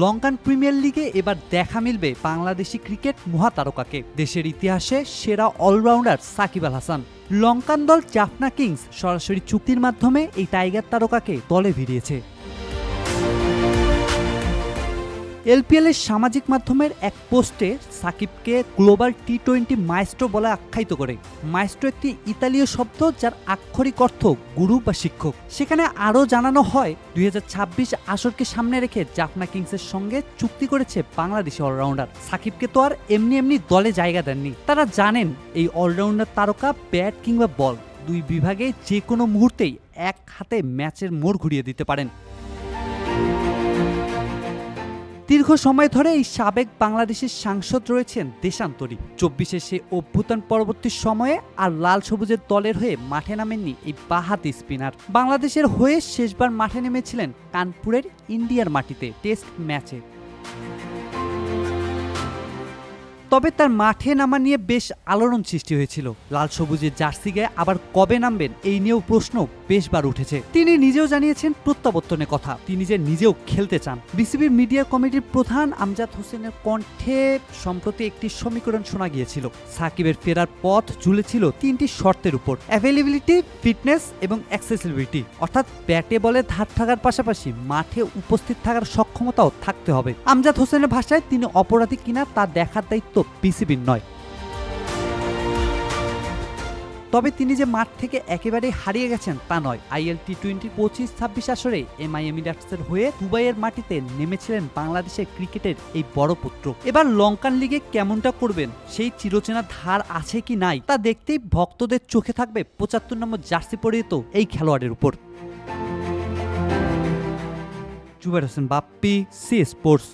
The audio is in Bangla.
লঙ্কান প্রিমিয়ার লিগে এবার দেখা মিলবে বাংলাদেশি ক্রিকেট মহাতারকাকে। দেশের ইতিহাসে সেরা অলরাউন্ডার সাকিব আল হাসান। লঙ্কান দল জাফনা কিংস সরাসরি চুক্তির মাধ্যমে এই টাইগার তারকাকে দলে ভিড়িয়েছে। এলপিএল এর সামাজিক মাধ্যমের এক পোস্টে সাকিবকে গ্লোবাল টি-20 মাইস্ট্রো বলে আখ্যায়িত করে। মাইস্ট্রো একটি ইতালীয় শব্দ যার আক্ষরিক অর্থ গুরু বা শিক্ষক। সেখানে আরও জানানো হয় 2026 আসরকে সামনে রেখে জাফনা কিংসের সঙ্গে চুক্তি করেছে বাংলাদেশি অলরাউন্ডার। সাকিবকে তো আর এমনি এমনি দলে জায়গা দেননি। তারা জানেন এই অলরাউন্ডার তারকা ব্যাট কিংবা বল দুই বিভাগে যে কোনো মুহূর্তেই এক হাতে ম্যাচের মোড় ঘুরিয়ে দিতে পারেন। দীর্ঘ সময় ধরে এই সাবেক বাংলাদেশের সাংসদ রয়েছেন দেশান্তরী। 24-এ সে অভ্যুত্থান পরবর্তী সময়ে আর লাল সবুজের দলের হয়ে মাঠে নামেননি এই বাঁহাতি স্পিনার। বাংলাদেশের হয়ে শেষবার মাঠে নেমেছিলেন কানপুরের ইন্ডিয়ার মাটিতে টেস্ট ম্যাচে। তবে তার মাঠে নামা নিয়ে বেশ আলোড়ন সৃষ্টি হয়েছিল। লাল সবুজের জার্সি গায়ে আবার কবে নামবেন এই নিয়েও প্রশ্ন বেশবার উঠেছে। তিনি নিজেও জানিয়েছেন প্রত্যাবর্তনের কথা, তিনি যে নিজেও খেলতে চান। বিসিবির মিডিয়া কমিটির প্রধান আমজাদ হোসেনের কণ্ঠে সম্প্রতি একটি সমীকরণ শোনা গিয়েছিল। সাকিবের ফেরার পথ ঝুলেছিল তিনটি শর্তের উপর: অ্যাভেলেবিলিটি, ফিটনেস এবং অ্যাক্সেসিবিলিটি। অর্থাৎ ব্যাটে বলে ধার থাকার পাশাপাশি মাঠে উপস্থিত থাকার সক্ষমতাও থাকতে হবে। আমজাদ হোসেনের ভাষায় তিনি অপরাধী কিনা তা দেখার দায়িত্ব বিসিবির নয়। তবে তিনি যে মাঠ থেকে একেবারে হারিয়ে গেছেন তা নয়। আইএল টি-20 25-26 আসরে এমআই এমিরেটসের হয়ে দুবাইয়ের মাটিতে নেমেছিলেন বাংলাদেশের ক্রিকেটের এই বড় পুত্র। এবার লঙ্কান লিগে কেমনটা করবেন সেই চিরচেনা ধার আছে কি নাই তা দেখতেই ভক্তদের চোখে থাকবে 75 নম্বর জার্সি পরিহিত এই খেলোয়াড়ের উপর। Jubayer Hossain Bappi, C sports.